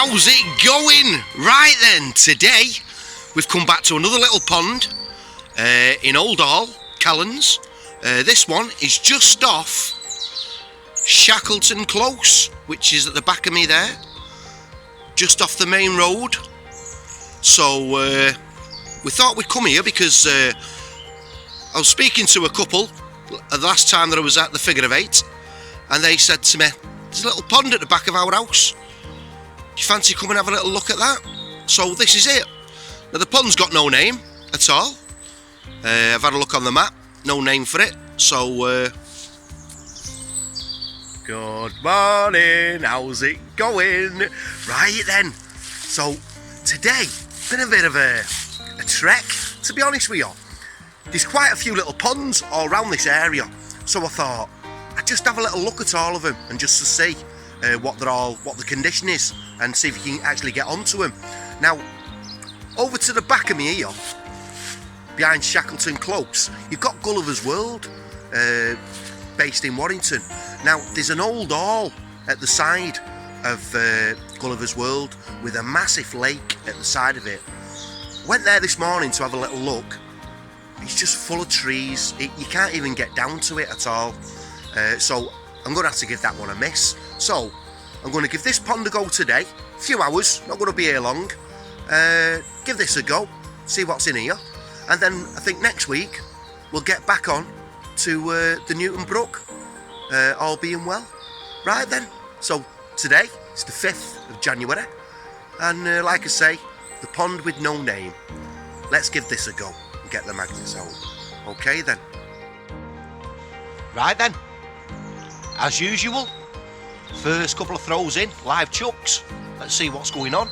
How's it going? Right then, today we've come back to another little pond in Old Hall, Callans. This one is just off Shackleton Close, which is at the back of me there, just off the main road. So we thought we'd come here because I was speaking to a couple the last time that I was at the Figure of Eight, and they said to me, there's a little pond at the back of our house. Do you fancy coming and have a little look at that? So this is it. Now the pond's got no name at all. I've had a look on the map, no name for it. So good morning, how's it going? Right then, so today been a bit of a trek, to be honest with you. There's quite a few little ponds all around this area, so I thought I'd just have a little look at all of them and just to see what the condition is, and see if you can actually get onto them. Now, over to the back of me here, behind Shackleton Close, you've got Gulliver's World, based in Warrington. Now, there's an old hall at the side of Gulliver's World with a massive lake at the side of it. Went there this morning to have a little look. It's just full of trees. You can't even get down to it at all. So I'm going to have to give that one a miss. So I'm going to give this pond a go today. A few hours, not going to be here long. Give this a go, see what's in here. And then I think next week we'll get back on to the Newton Brook, all being well. Right then, so today is the 5th of January. And like I say, the pond with no name. Let's give this a go and get the magnets out. Okay then. Right then, as usual, first couple of throws in, live chucks. Let's see what's going on.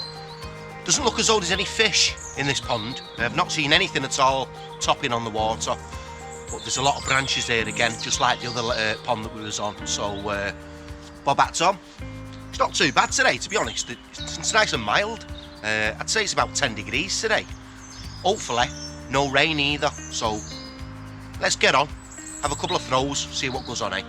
Doesn't look as though there's any fish in this pond. I've not seen anything at all topping on the water, but there's a lot of branches there again, just like the other pond that we was on. So bob hats on. It's not too bad today, to be honest. It's nice and mild. I'd say it's about 10 degrees today. Hopefully no rain either. So let's get on, have a couple of throws, see what goes on, eh?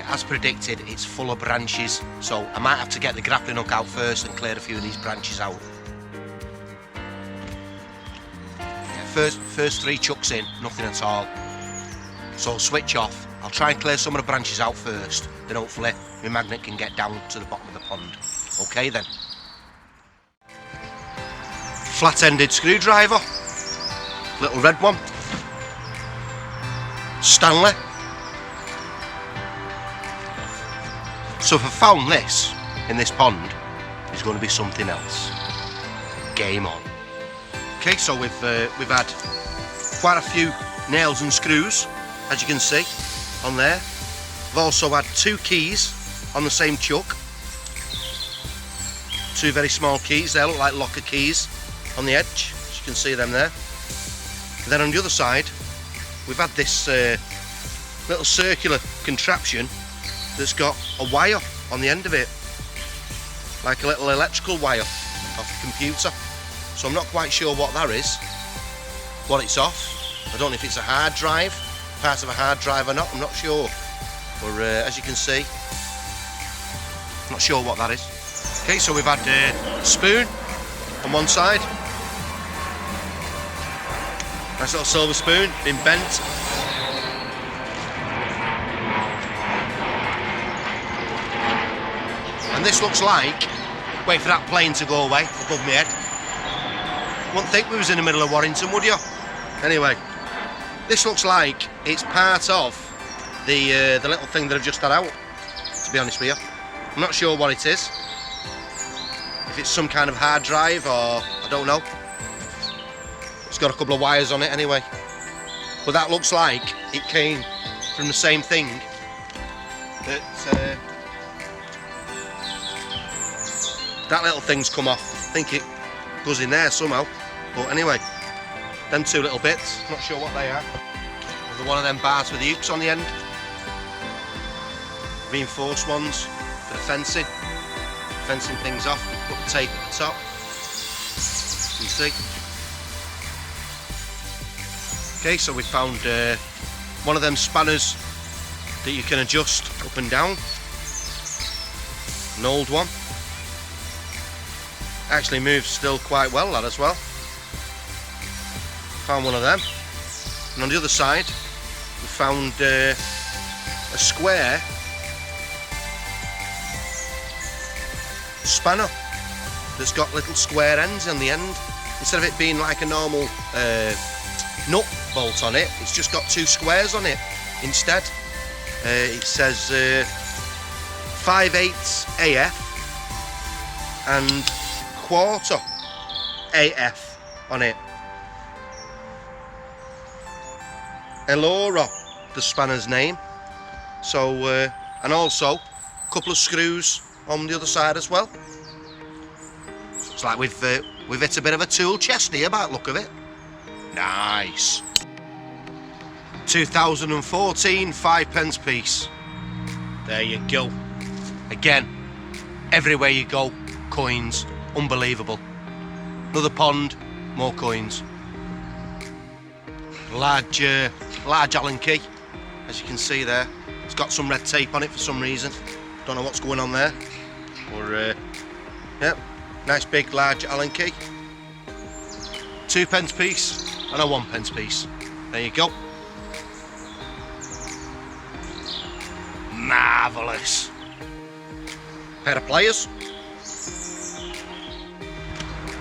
As predicted, it's full of branches, so I might have to get the grappling hook out first and clear a few of these branches out. Yeah, first 3 chucks in, nothing at all. So switch off. I'll try and clear some of the branches out first, then hopefully my magnet can get down to the bottom of the pond. Okay then. Flat-ended screwdriver, little red one, Stanley. So if I found this in this pond, it's going to be something else. Game on. Okay, so we've had quite a few nails and screws, as you can see on there. I've also had 2 keys on the same chuck. 2 very small keys. They look like locker keys on the edge, as you can see them there. And then on the other side, we've had this little circular contraption that's got a wire on the end of it, like a little electrical wire off a computer. So I'm not quite sure what that is, what it's off. I don't know if it's a hard drive, part of a hard drive or not, I'm not sure. But as you can see, not sure what that is. Okay, so we've had a spoon on one side, nice little silver spoon, been bent. And this looks like, wait for that plane to go away above my head. Wouldn't think we was in the middle of Warrington, would you? Anyway, this looks like it's part of the little thing that I've just had out, to be honest with you. I'm not sure what it is. If it's some kind of hard drive or I don't know. It's got a couple of wires on it anyway. But that looks like it came from the same thing that that little thing's come off. I think it goes in there somehow. But anyway, them 2 little bits, not sure what they are. There's one of them bars with the hooks on the end. Reinforced ones for the fencing things off, put the tape at the top. you can see. Okay, so we found one of them spanners that you can adjust up and down. An old one. Actually moves still quite well, that as well. Found one of them. And on the other side, we found a square spanner that's got little square ends on the end. Instead of it being like a normal nut bolt on it, it's just got two squares on it instead. It says 5/8 AF and quarter AF on it. Elora, the spanner's name. So and also a couple of screws on the other side as well. So it's like we've hit a bit of a tool chest here by the look of it. Nice. 2014 5p piece. There you go. Again, everywhere you go, coins. Unbelievable. Another pond, more coins. Large Allen key, as you can see there. It's got some red tape on it for some reason. Don't know what's going on there. Or yeah, nice big large Allen key. 2p piece and a 1p piece. There you go. Marvellous. Pair of pliers.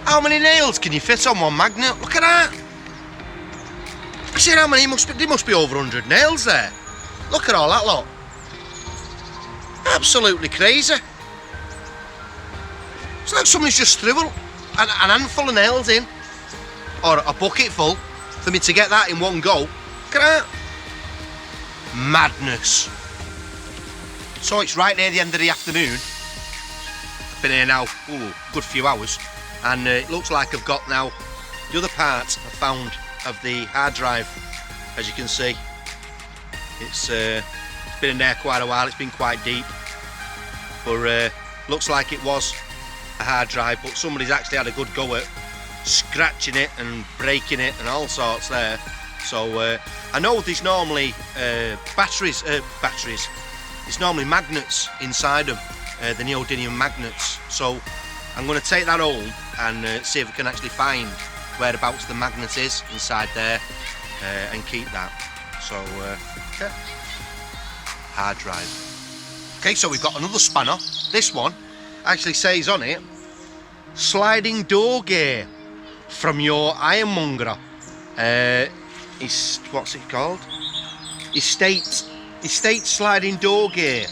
How many nails can you fit on one magnet? Look at that. See how many? There must be over 100 nails there. Look at all that lot. Absolutely crazy. It's like somebody's just threw an handful of nails in, or a bucket full, for me to get that in one go. Look at that. Madness. So it's right near the end of the afternoon. Been here now, ooh, good few hours, and it looks like I've got now the other part I found of the hard drive. As you can see, it's been in there quite a while. It's been quite deep, but looks like it was a hard drive, but somebody's actually had a good go at scratching it and breaking it and all sorts there. So I know there's normally batteries. It's normally magnets inside them, the neodymium magnets. So I'm going to take that home and see if I can actually find whereabouts the magnet is inside there and keep that. So yeah, hard drive. Okay, so we've got another spanner. This one actually says on it, sliding door gear from your ironmonger. What's it called? Estate sliding door gear.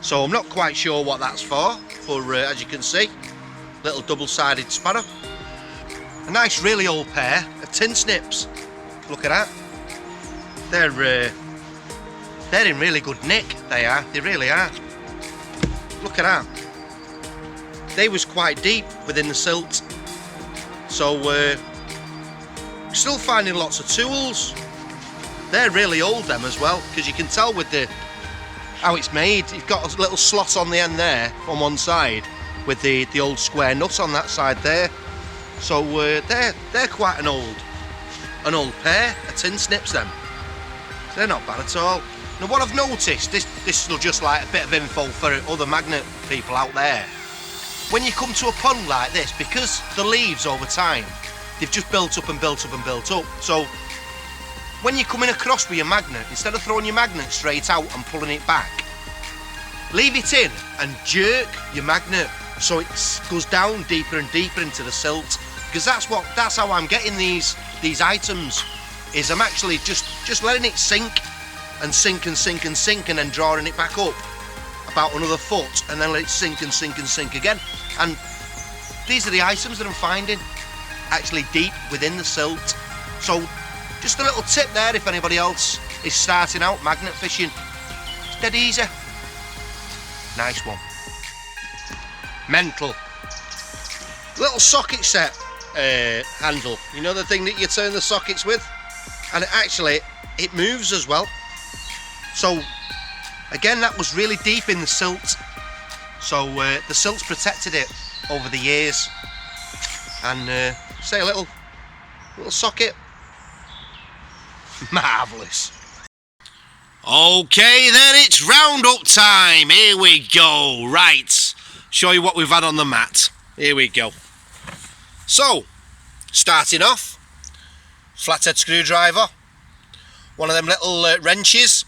So I'm not quite sure what that's for, but as you can see, little double-sided spanner. A nice, really old pair of tin snips. Look at that. They're in really good nick. They are. They really are. Look at that. They was quite deep within the silt. So still finding lots of tools. They're really old, them as well, because you can tell with how it's made. You've got a little slot on the end there on one side with the old square nut on that side there. So they're quite an old pair of tin snips. Them, they're not bad at all. Now what I've noticed, this will just like a bit of info for other magnet people out there. When you come to a pond like this, because the leaves over time, they've just built up and built up and built up. So when you're coming across with your magnet, instead of throwing your magnet straight out and pulling it back, leave it in and jerk your magnet so it goes down deeper and deeper into the silt. Because that's how I'm getting these items, is I'm actually just letting it sink and sink and sink and sink, and then drawing it back up about another foot, and then let it sink and sink and sink again. And these are the items that I'm finding actually deep within the silt. So just a little tip there if anybody else is starting out magnet fishing. It's dead easy. Nice one. Mental. Little socket set handle. You know the thing that you turn the sockets with? And it moves as well. So again, that was really deep in the silt. So the silt's protected it over the years. And Say a little socket. Marvellous. Okay then, it's roundup time. Here we go. Right, show you what we've had on the mat. Here we go. So, starting off, flathead screwdriver, one of them little wrenches.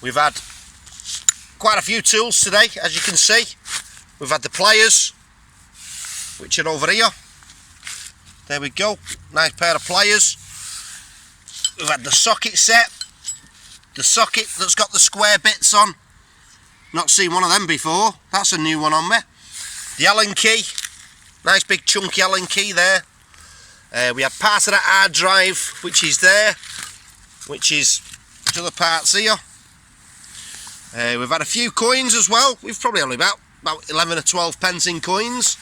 We've had quite a few tools today, as you can see. We've had the pliers, which are over here. There we go, nice pair of pliers. We've had the socket set, the socket that's got the square bits on. Not seen one of them before, that's a new one on me. The Allen key, nice big chunky Allen key there. We had part of that hard drive, which is there, which is the other parts here. We've had a few coins as well. We've probably only about 11 or 12 pence in coins.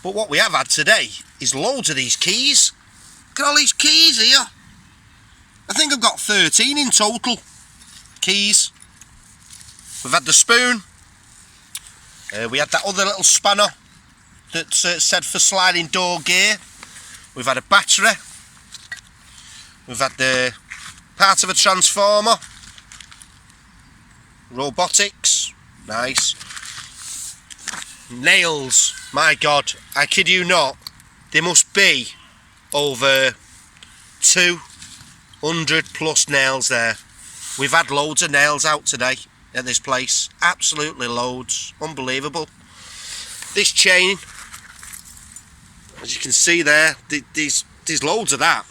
But what we have had today is loads of these keys. Look at all these keys here. I think I've got 13 in total keys. We've had the spoon. We had that other little spanner that said for sliding door gear. We've had a battery. We've had the part of a transformer. Robotics. Nice. Nails. My God, I kid you not. There must be over 200 plus nails there. We've had loads of nails out today at this place. Absolutely loads. Unbelievable. This chain, as you can see there, there's loads of that.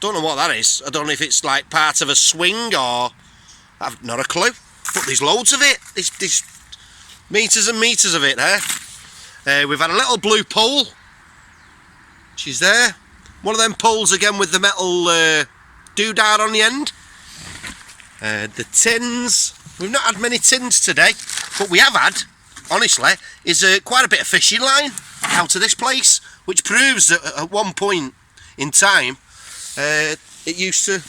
Don't know what that is. I don't know if it's like part of a swing or... I've not a clue. But there's loads of it. There's meters and meters of it there. We've had a little blue pole. She's there. One of them poles again with the metal doodad on the end. The tins. We've not had many tins today, but we have had, honestly, is quite a bit of fishing line out of this place, which proves that at one point in time it used to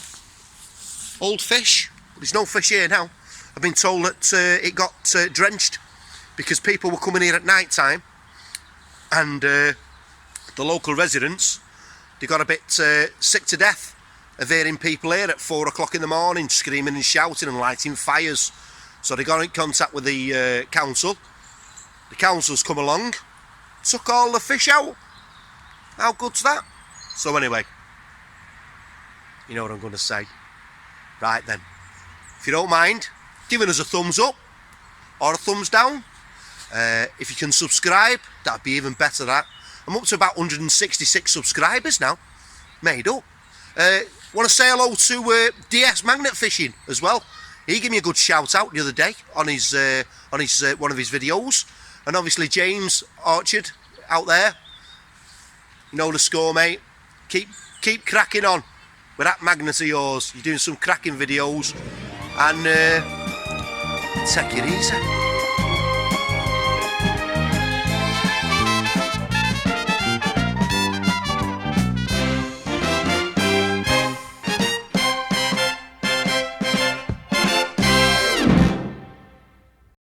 hold fish. There's no fish here now. I've been told that it got drenched because people were coming here at night time, and the local residents, they got a bit sick to death of hearing people here at 4 o'clock in the morning screaming and shouting and lighting fires. So they got in contact with the council. The council's come along, took all the fish out. How good's that? So anyway, you know what I'm going to say. Right then, if you don't mind giving us a thumbs up or a thumbs down, if you can subscribe, that'd be even better. That I'm up to about 166 subscribers now, made up. Want to say hello to DS Magnet Fishing as well. He gave me a good shout out the other day on his one of his videos, and obviously James Orchard out there. You know the score, mate. Keep cracking on with that magnet of yours. You're doing some cracking videos, and take it easy.